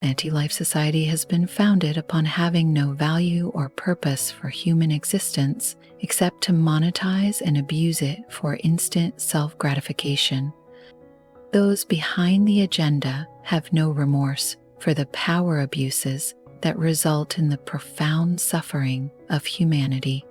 Anti-life society has been founded upon having no value or purpose for human existence except to monetize and abuse it for instant self-gratification. Those behind the agenda have no remorse for the power abuses that result in the profound suffering of humanity.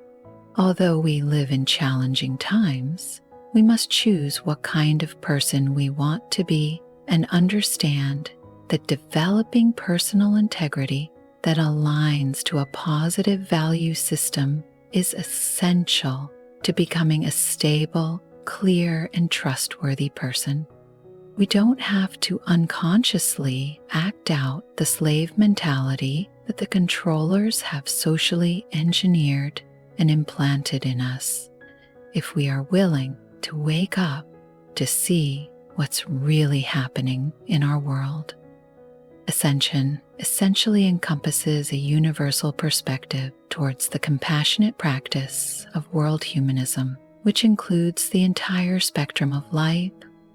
Although we live in challenging times, we must choose what kind of person we want to be and understand that developing personal integrity that aligns to a positive value system is essential to becoming a stable, clear, and trustworthy person. We don't have to unconsciously act out the slave mentality that the controllers have socially engineered and implanted in us if we are willing to wake up to see what's really happening in our world. Ascension essentially encompasses a universal perspective towards the compassionate practice of world humanism, which includes the entire spectrum of life,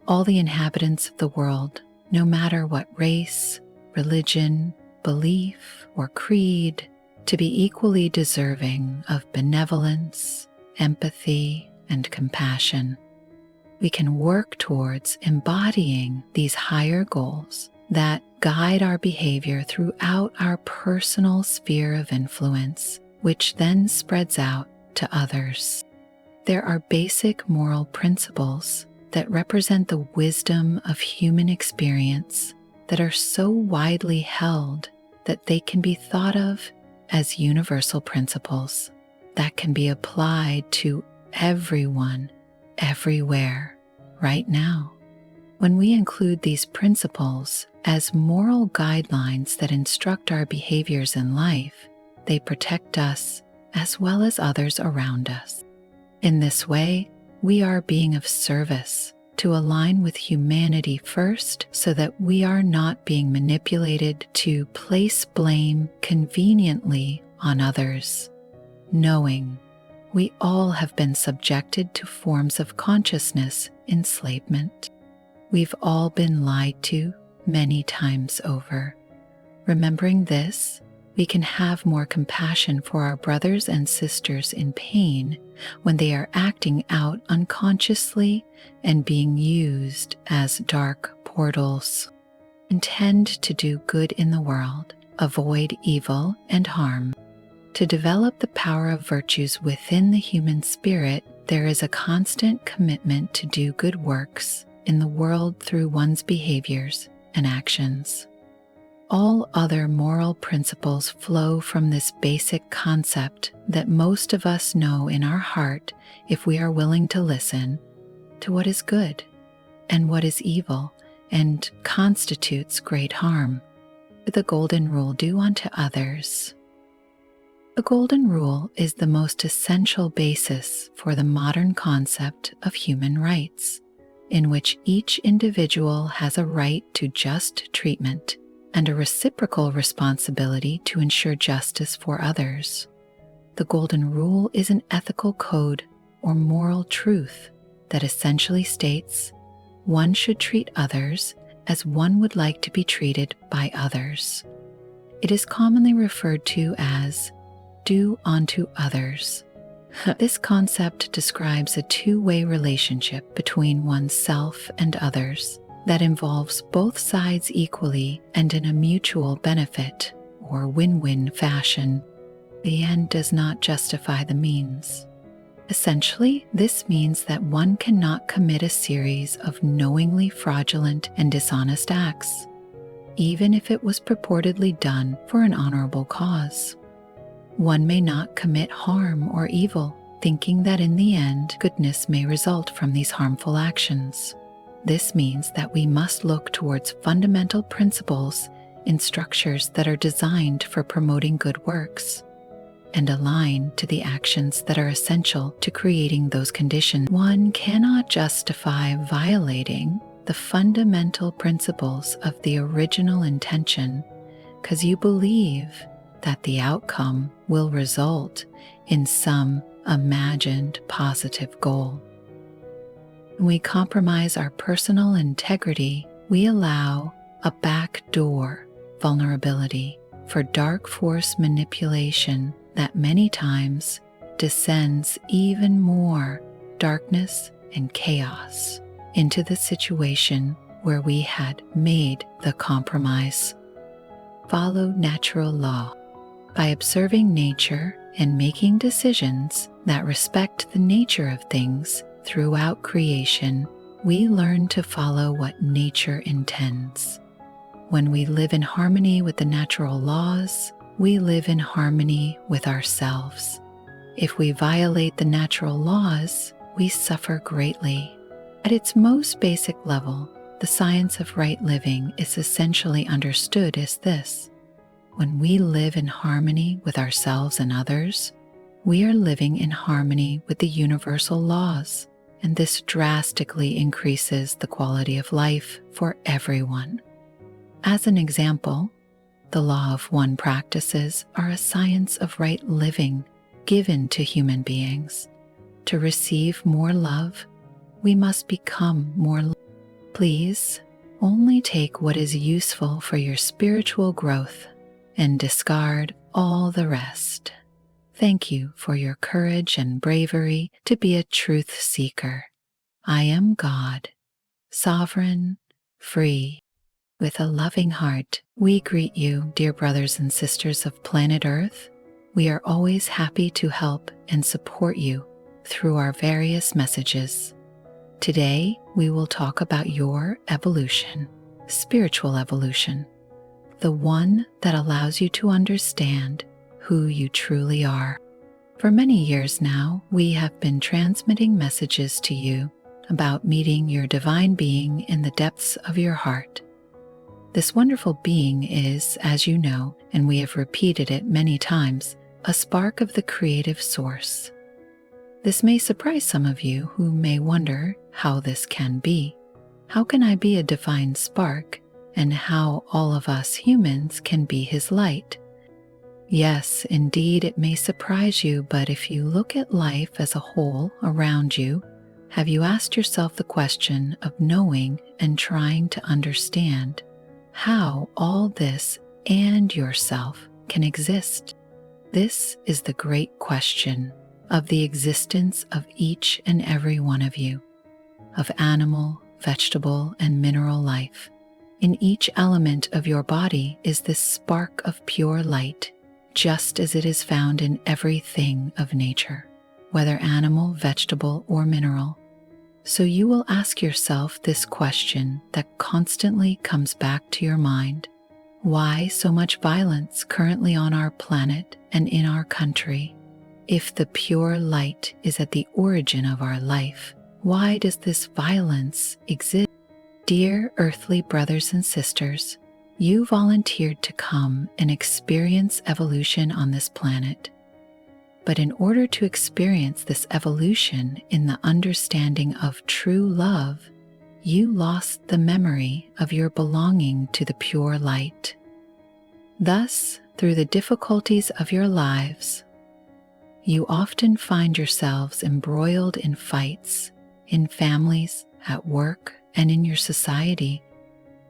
all the inhabitants of the world, no matter what race, religion, belief, or creed, to be equally deserving of benevolence, empathy, and compassion. We can work towards embodying these higher goals that guide our behavior throughout our personal sphere of influence, which then spreads out to others. There are basic moral principles that represent the wisdom of human experience that are so widely held that they can be thought of as universal principles that can be applied to everyone, everywhere, right now. When we include these principles as moral guidelines that instruct our behaviors in life, they protect us as well as others around us. In this way, we are being of service to align with humanity first so that we are not being manipulated to place blame conveniently on others, knowing we all have been subjected to forms of consciousness enslavement. We've all been lied to many times over. Remembering this, we can have more compassion for our brothers and sisters in pain when they are acting out unconsciously and being used as dark portals. Intend to do good in the world, avoid evil and harm. To develop the power of virtues within the human spirit, there is a constant commitment to do good works in the world through one's behaviors and actions. All other moral principles flow from this basic concept that most of us know in our heart if we are willing to listen to what is good and what is evil and constitutes great harm. The golden rule, do unto others. The golden rule is the most essential basis for the modern concept of human rights, in which each individual has a right to just treatment and a reciprocal responsibility to ensure justice for others. The golden rule is an ethical code or moral truth that essentially states one should treat others as one would like to be treated by others. It is commonly referred to as do unto others. This concept describes a two-way relationship between oneself and others that involves both sides equally and in a mutual benefit or win-win fashion. The end does not justify the means. Essentially, this means that one cannot commit a series of knowingly fraudulent and dishonest acts, even if it was purportedly done for an honorable cause. One may not commit harm or evil, thinking that in the end goodness may result from these harmful actions. This means that we must look towards fundamental principles in structures that are designed for promoting good works and align to the actions that are essential to creating those conditions. One cannot justify violating the fundamental principles of the original intention because you believe that the outcome will result in some imagined positive goal. When we compromise our personal integrity, we allow a back door vulnerability, for dark force manipulation that many times descends even more darkness and chaos into the situation where we had made the compromise. Follow natural law. By observing nature and making decisions that respect the nature of things throughout creation, we learn to follow what nature intends. When we live in harmony with the natural laws, we live in harmony with ourselves. If we violate the natural laws, we suffer greatly. At its most basic level, the science of right living is essentially understood as this: when we live in harmony with ourselves and others, we are living in harmony with the universal laws, and this drastically increases the quality of life for everyone. As an example, the law of one practices are a science of right living given to human beings. To receive more love, we must become more loving. Please only take what is useful for your spiritual growth and discard all the rest. Thank you for your courage and bravery to be a truth seeker. I am God, sovereign, free. With a loving heart, we greet you, dear brothers and sisters of planet Earth. We are always happy to help and support you through our various messages. Today, we will talk about your evolution, spiritual evolution, the one that allows you to understand who you truly are. For many years now, we have been transmitting messages to you about meeting your divine being in the depths of your heart. This wonderful being is, as you know, and we have repeated it many times, a spark of the creative source. This may surprise some of you who may wonder how this can be. How can I be a divine spark, and how all of us humans can be his light? Yes, indeed, it may surprise you, but if you look at life as a whole around you, have you asked yourself the question of knowing and trying to understand how all this and yourself can exist? This is the great question of the existence of each and every one of you, of animal, vegetable, and mineral life. In each element of your body is this spark of pure light, just as it is found in everything of nature, whether animal, vegetable, or mineral. So you will ask yourself this question that constantly comes back to your mind: why so much violence currently on our planet and in our country? If the pure light is at the origin of our life, why does this violence exist? Dear earthly brothers and sisters, you volunteered to come and experience evolution on this planet. But in order to experience this evolution in the understanding of true love, you lost the memory of your belonging to the pure light. Thus, through the difficulties of your lives, you often find yourselves embroiled in fights, in families, at work, and in your society.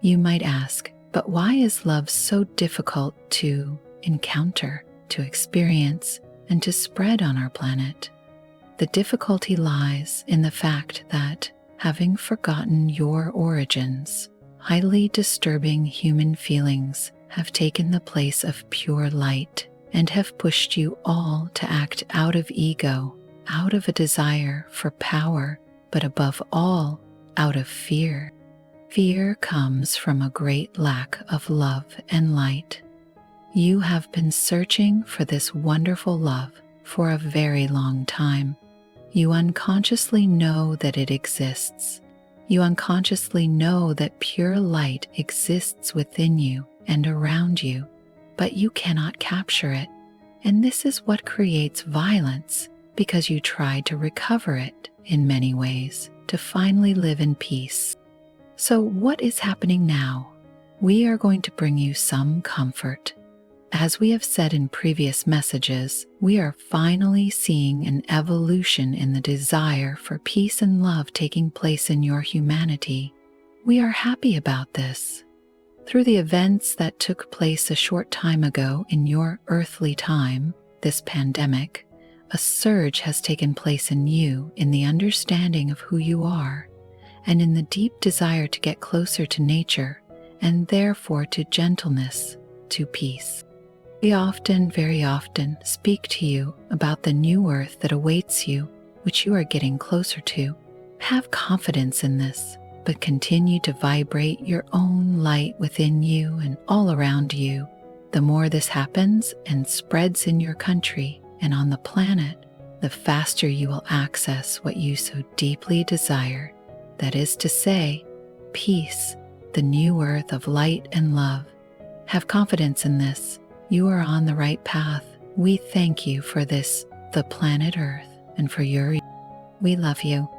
You might ask, but why is love so difficult to encounter, to experience, and to spread on our planet? The difficulty lies in the fact that, having forgotten your origins, highly disturbing human feelings have taken the place of pure light and have pushed you all to act out of ego, out of a desire for power, but above all, out of fear. Fear comes from a great lack of love and light. You have been searching for this wonderful love for a very long time. You unconsciously know that it exists. You unconsciously know that pure light exists within you and around you, but you cannot capture it. And this is what creates violence, because you try to recover it in many ways to finally live in peace. So what is happening now? We are going to bring you some comfort. As we have said in previous messages, we are finally seeing an evolution in the desire for peace and love taking place in your humanity. We are happy about this. Through the events that took place a short time ago in your earthly time, this pandemic, a surge has taken place in you in the understanding of who you are and in the deep desire to get closer to nature and therefore to gentleness, to peace. We often, very often, speak to you about the new earth that awaits you, which you are getting closer to. Have confidence in this, but continue to vibrate your own light within you and all around you. The more this happens and spreads in your country and on the planet, the faster you will access what you so deeply desire. That is to say, peace, the new earth of light and love. Have confidence in this. You are on the right path. We thank you for this, the planet Earth, and for your. We love you.